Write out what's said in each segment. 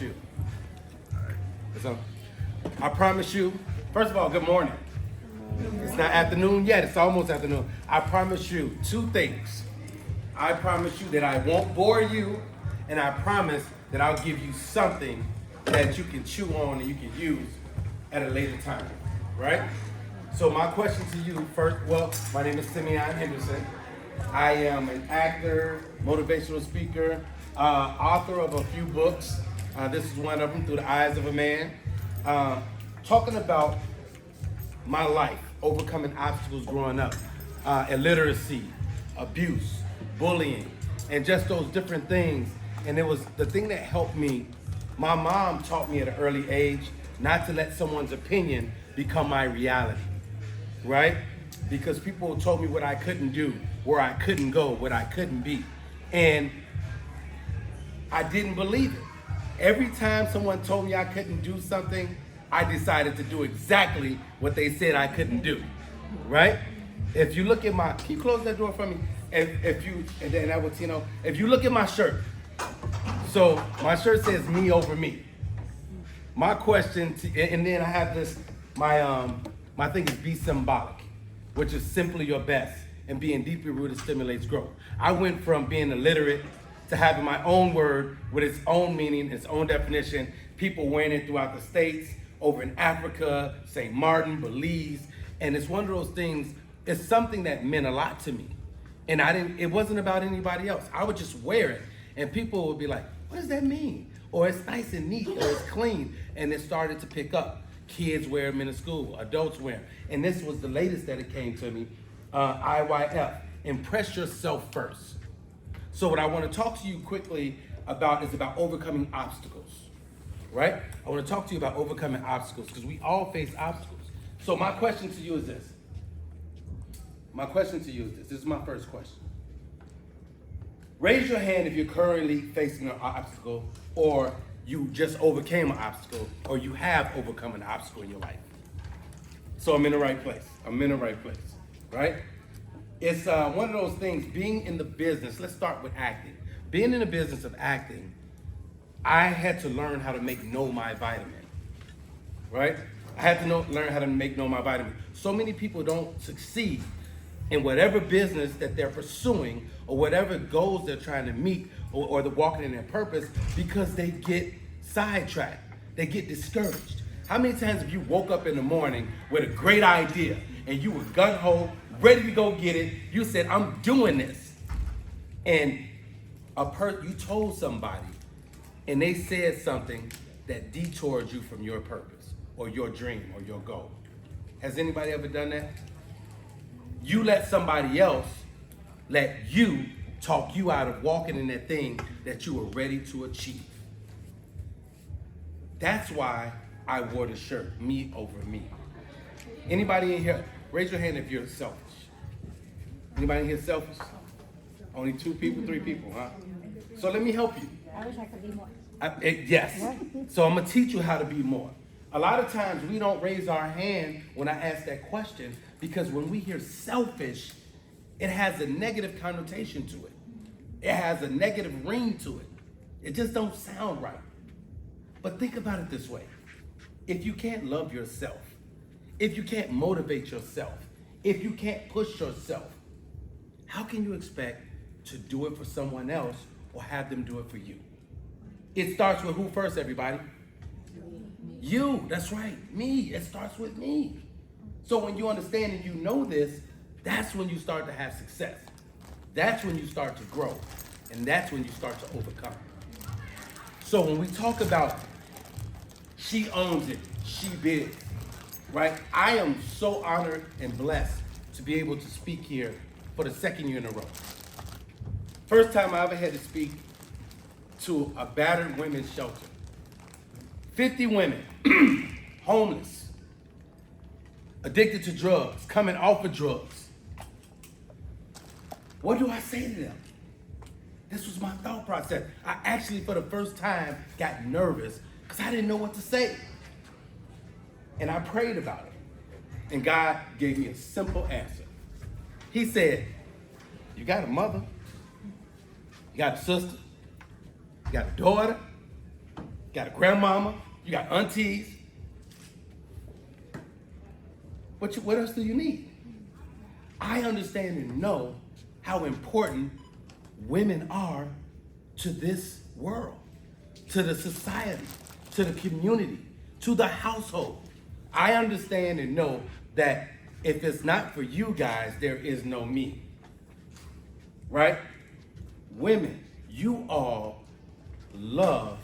You. All right. So, I promise you, first of all, good morning. It's not afternoon yet, it's almost afternoon. I promise you two things. I promise you that I won't bore you, and I promise that I'll give you something that you can chew on and you can use at a later time, right? So my question to you first, well, my name is Simeon Henderson. I am an actor, motivational speaker, author of a few books. This is one of them, Through the Eyes of a Man. Talking about my life, overcoming obstacles growing up, illiteracy, abuse, bullying, and just those different things. And it was the thing that helped me. My mom taught me at an early age not to let someone's opinion become my reality, right? Because people told me what I couldn't do, where I couldn't go, what I couldn't be. And I didn't believe it. Every time someone told me I couldn't do something, I decided to do exactly what they said I couldn't do, right? If you look at my, can you close that door for me? If you look at my shirt, so my shirt says me over me. My question, and then I have this, my thing is be symbolic, which is simply your best, and being deeply rooted stimulates growth. I went from being illiterate to having my own word with its own meaning, its own definition, people wearing it throughout the States, over in Africa, St. Martin, Belize, and it's one of those things, it's something that meant a lot to me. And it wasn't about anybody else. I would just wear it, and people would be like, what does that mean? Or it's nice and neat, or it's clean, and it started to pick up. Kids wear them in the school, adults wear them. And this was the latest that it came to me, IYF, impress yourself first. So what I want to talk to you quickly about is about overcoming obstacles, right? I want to talk to you about overcoming obstacles because we all face obstacles. So my question to you is this. This is my first question. Raise your hand if you're currently facing an obstacle, or you just overcame an obstacle, or you have overcome an obstacle in your life. So I'm in the right place, right? It's one of those things, being in the business, let's start with acting. Being in the business of acting, I had to learn how to make know my vitamin, right? I had to learn how to make know my vitamin. So many people don't succeed in whatever business that they're pursuing or whatever goals they're trying to meet or they're walking in their purpose because they get sidetracked, they get discouraged. How many times have you woke up in the morning with a great idea and you were gung-ho, ready to go get it, you said, I'm doing this. And you told somebody and they said something that detoured you from your purpose or your dream or your goal. Has anybody ever done that? You let somebody else let you talk you out of walking in that thing that you were ready to achieve. That's why I wore the shirt, me over me. Anybody in here, raise your hand if you're selfish. Anybody in here selfish? Only 2 people, 3 people, huh? So let me help you. I wish I could be more. Yes. So I'm gonna teach you how to be more. A lot of times we don't raise our hand when I ask that question because when we hear selfish, it has a negative connotation to it. It has a negative ring to it. It just don't sound right. But think about it this way. If you can't love yourself, if you can't motivate yourself, if you can't push yourself, how can you expect to do it for someone else or have them do it for you? It starts with who first, everybody? You, that's right, me. It starts with me. So when you understand and you know this, that's when you start to have success. That's when you start to grow. And that's when you start to overcome. So when we talk about she owns it, she big, right? I am so honored and blessed to be able to speak here for the 2nd year in a row. First time I ever had to speak to a battered women's shelter. 50 women, homeless, addicted to drugs, coming off of drugs. What do I say to them? This was my thought process. I actually, for the first time, got nervous because I didn't know what to say. And I prayed about it. And God gave me a simple answer. He said, you got a mother, you got a sister, you got a daughter, got a grandmama, you got aunties. What else do you need? I understand and know how important women are to this world, to the society, to the community, to the household. I understand and know that if it's not for you guys, there is no me. Right? Women, you all love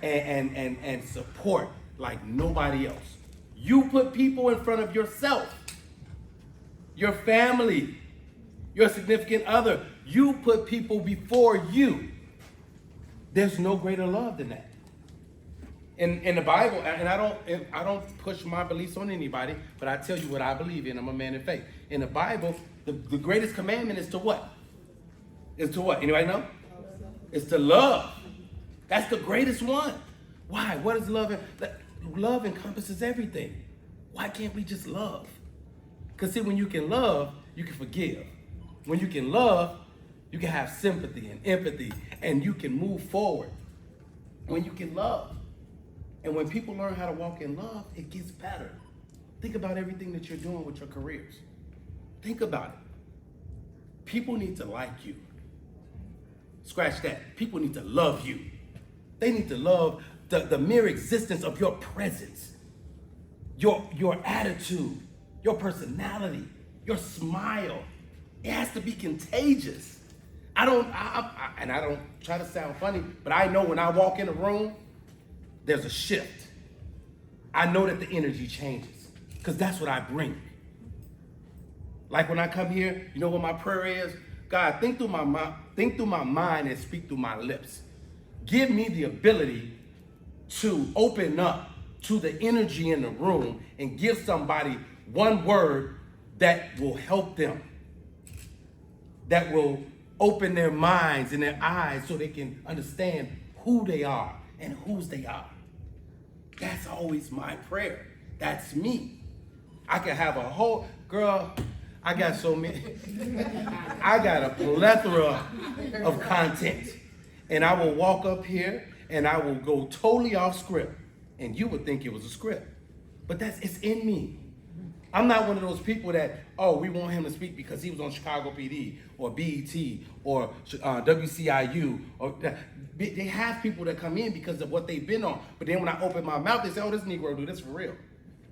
and support like nobody else. You put people in front of yourself, your family, your significant other. You put people before you. There's no greater love than that. In the Bible, and I don't push my beliefs on anybody, but I tell you what I believe in. I'm a man of faith. In the Bible, the greatest commandment is to what? Is to what? Anybody know? It's to love. That's the greatest one. Why? What is love? Love encompasses everything. Why can't we just love? Because see, when you can love, you can forgive. When you can love, you can have sympathy and empathy, and you can move forward. When you can love. And when people learn how to walk in love, it gets better. Think about everything that you're doing with your careers. Think about it. People need to like you. Scratch that. People need to love you. They need to love the mere existence of your presence, your attitude, your personality, your smile. It has to be contagious. I don't try to sound funny, but I know when I walk in a room, there's a shift. I know that the energy changes because that's what I bring. Like when I come here, you know what my prayer is? God, think through my mind and speak through my lips. Give me the ability to open up to the energy in the room and give somebody one word that will help them, that will open their minds and their eyes so they can understand who they are and whose they are. That's always my prayer. That's me. I can have a whole, girl, I got so many, I got a plethora of content. And I will walk up here and I will go totally off script. And you would think it was a script. But it's in me. I'm not one of those people that, oh, we want him to speak because he was on Chicago PD or BET or WCIU. They have people that come in because of what they've been on. But then when I open my mouth, they say, oh, this Negro do this for real.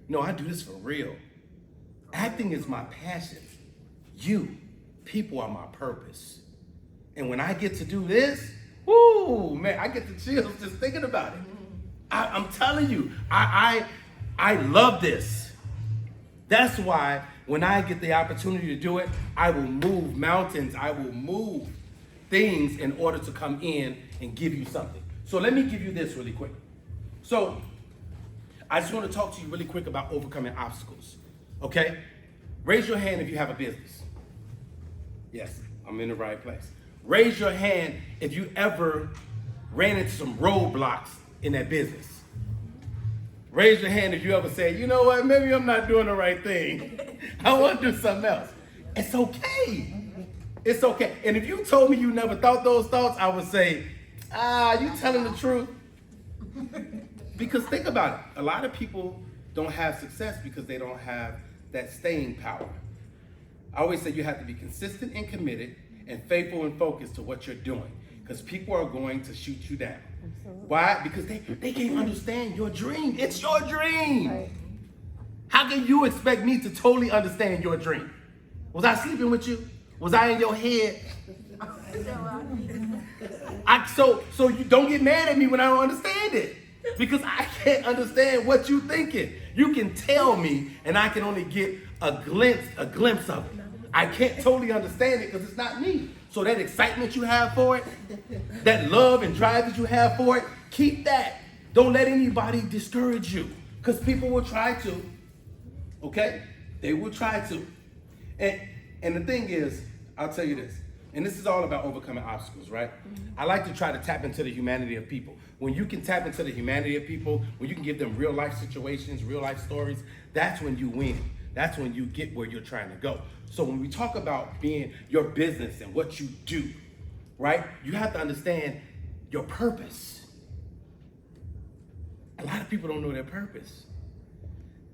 No, I do this for real. Acting is my passion. People are my purpose. And when I get to do this, woo, man, I get the chills just thinking about it. I'm telling you, I love this. That's why when I get the opportunity to do it, I will move mountains. I will move things in order to come in and give you something. So let me give you this really quick. So I just want to talk to you really quick about overcoming obstacles. Okay? Raise your hand if you have a business. Yes, I'm in the right place. Raise your hand if you ever ran into some roadblocks in that business. Raise your hand if you ever said, you know what, maybe I'm not doing the right thing. I want to do something else. It's okay. It's okay. And if you told me you never thought those thoughts, I would say, you telling the truth. Because think about it. A lot of people don't have success because they don't have that staying power. I always say you have to be consistent and committed and faithful and focused to what you're doing. Because people are going to shoot you down. Absolutely. Why? Because they can't understand your dream. It's your dream. Right. How can you expect me to totally understand your dream? Was I sleeping with you? Was I in your head? So you don't get mad at me when I don't understand it. Because I can't understand what you're thinking. You can tell me and I can only get a glimpse of it. I can't totally understand it because it's not me. So that excitement you have for it, that love and drive that you have for it, keep that. Don't let anybody discourage you because people will try to, okay? They will try to. And the thing is, I'll tell you this, and this is all about overcoming obstacles, right? Mm-hmm. I like to try to tap into the humanity of people. When you can tap into the humanity of people, when you can give them real life situations, real life stories, that's when you win. That's when you get where you're trying to go. So when we talk about being your business and what you do, right? You have to understand your purpose. of people don't know their purpose.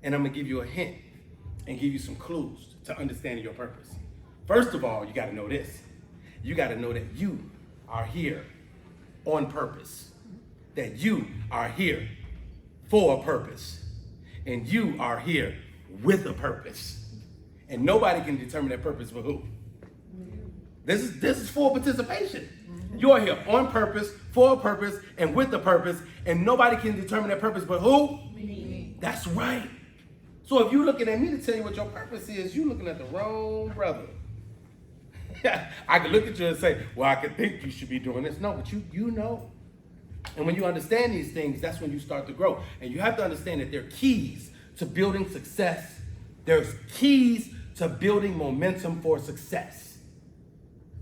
And I'm gonna give you a hint and give you some clues to understanding your purpose. First of all, you gotta know this. You gotta know that you are here on purpose. That you are here for a purpose. And you are here with a purpose. And nobody can determine that purpose for who. This is for participation. You are here on purpose, for a purpose, and with a purpose, and nobody can determine that purpose but who? Me. That's right. So if you're looking at me to tell you what your purpose is, you're looking at the wrong brother. I can look at you and say, well, I could think you should be doing this. No, but you know. And when you understand these things, that's when you start to grow. And you have to understand that there are keys to building success. There's keys to building momentum for success.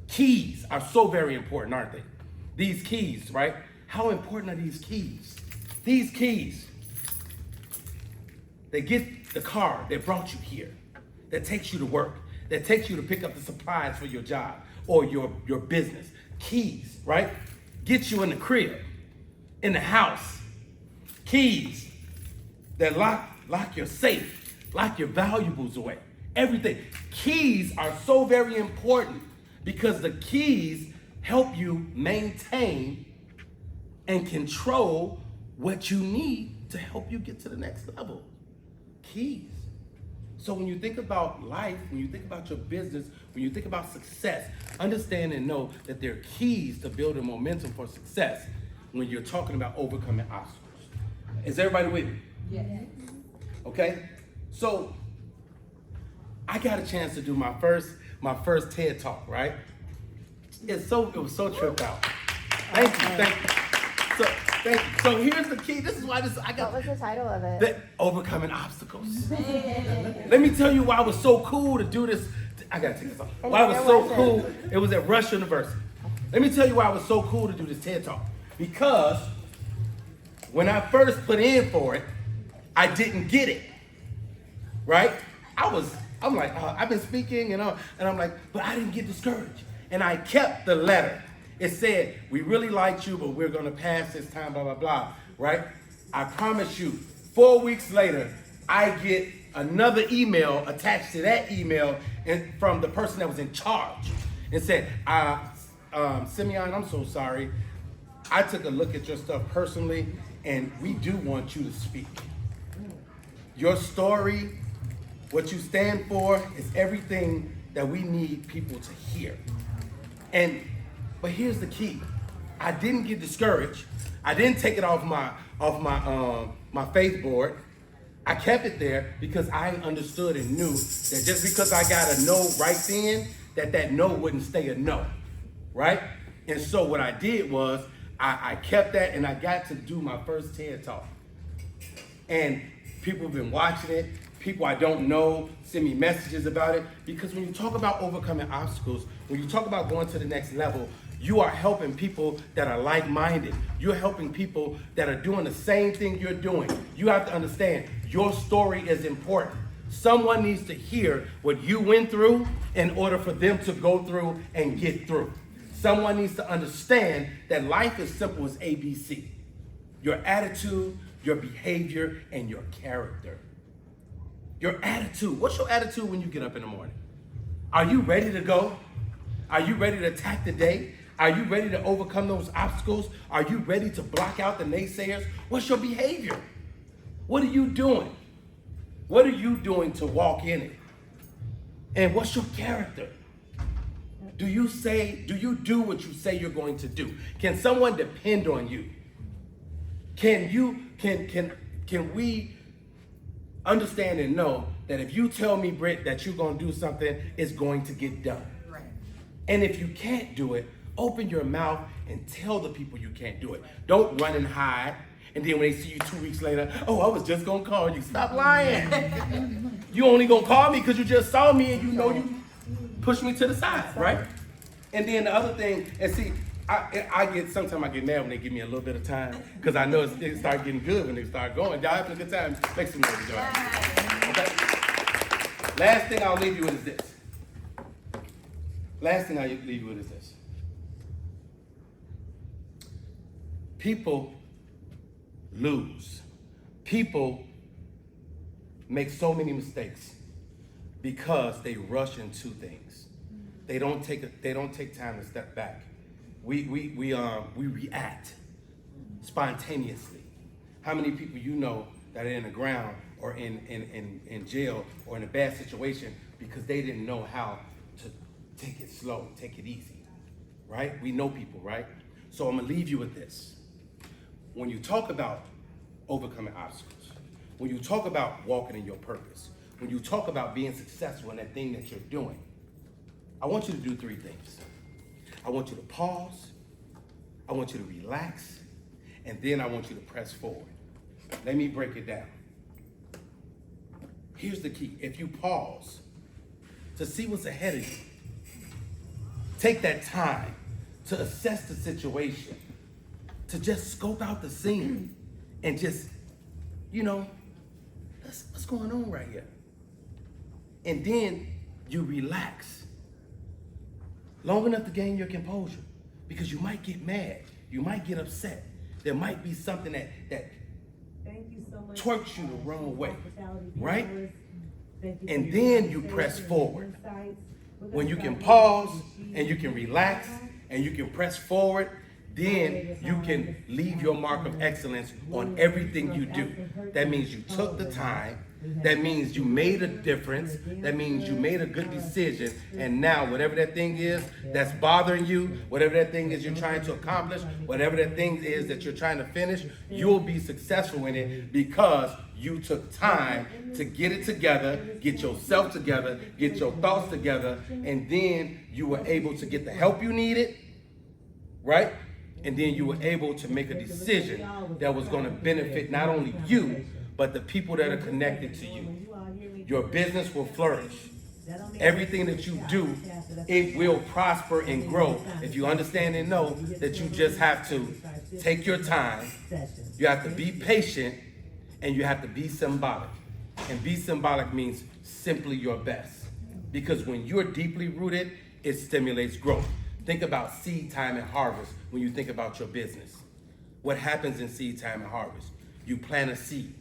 Keys are so very important, aren't they? These keys, right? How important are these keys? These keys, they get the car that brought you here, that takes you to work, that takes you to pick up the supplies for your job or your business. Keys, right? Get you in the crib, in the house. Keys that lock your safe, lock your valuables away. Everything. Keys are so very important because the keys help you maintain and control what you need to help you get to the next level. Keys. So when you think about life, when you think about your business, when you think about success, understand and know that there are keys to building momentum for success when you're talking about overcoming obstacles. Is everybody with me? Yes. Okay? So I got a chance to do my first TED Talk, right? It was so tripped out. Thank you. So here's the key. This is why What was the title of it? Overcoming obstacles. Let me tell you why it was so cool to do this. I gotta take this off. Why it was so cool. It was at Rush University. Let me tell you why it was so cool to do this TED Talk. Because when I first put in for it, I didn't get it. Right? I'm like, I've been speaking and I'm like, but I didn't get discouraged. And I kept the letter. It said, we really liked you, but we're gonna pass this time, blah, blah, blah, right? I promise you, 4 weeks later, I get another email attached to that email from the person that was in charge. It said, Simeon, I'm so sorry. I took a look at your stuff personally, and we do want you to speak. Your story, what you stand for, is everything that we need people to hear. But here's the key. I didn't get discouraged. I didn't take it off my faith board. I kept it there because I understood and knew that just because I got a no right then, that no wouldn't stay a no, right? And so what I did was I kept that, and I got to do my first TED Talk. And people have been watching it. People I don't know send me messages about it, because when you talk about overcoming obstacles, when you talk about going to the next level, you are helping people that are like-minded. You're helping people that are doing the same thing you're doing. You have to understand, your story is important. Someone needs to hear what you went through in order for them to go through and get through. Someone needs to understand that life is simple as ABC. Your attitude, your behavior, and your character. Your attitude. What's your attitude when you get up in the morning? Are you ready to go? Are you ready to attack the day? Are you ready to overcome those obstacles? Are you ready to block out the naysayers? What's your behavior? What are you doing? What are you doing to walk in it? And what's your character? Do you do what you say you're going to do? Can someone depend on you? Can we understand and know that if you tell me, Britt, that you're going to do something, it's going to get done? Right. And if you can't do it, open your mouth and tell the people you can't do it. Don't run and hide. And then when they see you 2 weeks later, oh, I was just going to call you. Stop lying. You only going to call me because you just saw me and you know you pushed me to the side, right? And then the other thing, and see, sometimes I get mad when they give me a little bit of time, because I know it start getting good when they start going. Y'all having a good time? Make some noise, y'all. Okay? Last thing I'll leave you with is this. People lose People make so many mistakes because they rush into things. They don't take time to step back. We react spontaneously. How many people you know that are in the ground or in jail or in a bad situation because they didn't know how to take it slow, take it easy, right? We know people, right? So I'm gonna leave you with this. When you talk about overcoming obstacles, when you talk about walking in your purpose, when you talk about being successful in that thing that you're doing, I want you to do three things. I want you to pause, I want you to relax, and then I want you to press forward. Let me break it down. Here's the key. If you pause to see what's ahead of you, take that time to assess the situation, to just scope out the scene and just, what's going on right here? And then you relax long enough to gain your composure, because you might get mad, you might get upset. There might be something that Thank you so much. twerks you the wrong way, right? And then you press forward. When you can pause and you can relax and you can press forward, then you can leave your mark of excellence on everything you do. That means you took the time. That means you made a difference. That means you made a good decision. And now whatever that thing is that's bothering you, whatever that thing is you're trying to accomplish, whatever that thing is that you're trying to finish, you'll be successful in it because you took time to get it together, get yourself together, get your thoughts together, and then you were able to get the help you needed, right? And then you were able to make a decision that was going to benefit not only you, but the people that are connected to you. Your business will flourish. Everything that you do, it will prosper and grow. If you understand and know that you just have to take your time, you have to be patient, and you have to be symbolic. And be symbolic means simply your best. Because when you're deeply rooted, it stimulates growth. Think about seed time and harvest when you think about your business. What happens in seed time and harvest? You plant a seed.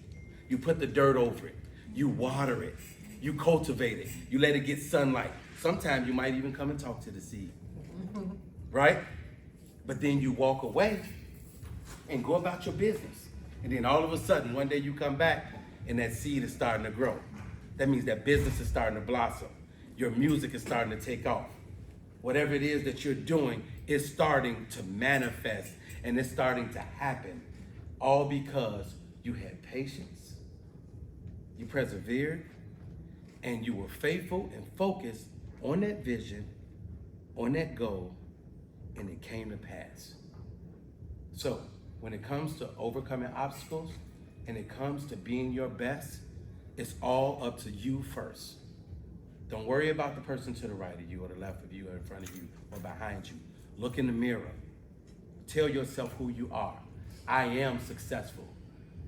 You put the dirt over it. You water it. You cultivate it. You let it get sunlight. Sometimes you might even come and talk to the seed. Right? But then you walk away and go about your business. And then all of a sudden, one day you come back and that seed is starting to grow. That means that business is starting to blossom. Your music is starting to take off. Whatever it is that you're doing is starting to manifest and it's starting to happen. All because you had patience, you persevered, and you were faithful and focused on that vision, on that goal, and it came to pass. So when it comes to overcoming obstacles and it comes to being your best, it's all up to you first. Don't worry about the person to the right of you or the left of you or in front of you or behind you. Look in the mirror. Tell yourself who you are. I am successful.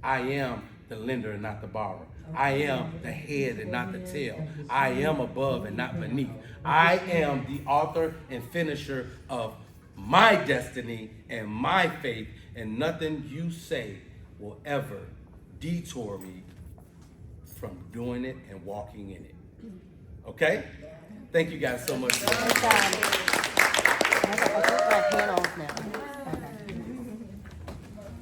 I am the lender and not the borrower. I am the head and not the tail. I am above and not beneath. I am the author and finisher of my destiny and my faith, and nothing you say will ever detour me from doing it and walking in it. Okay? Thank you guys so much. I have to put my panels now. Okay.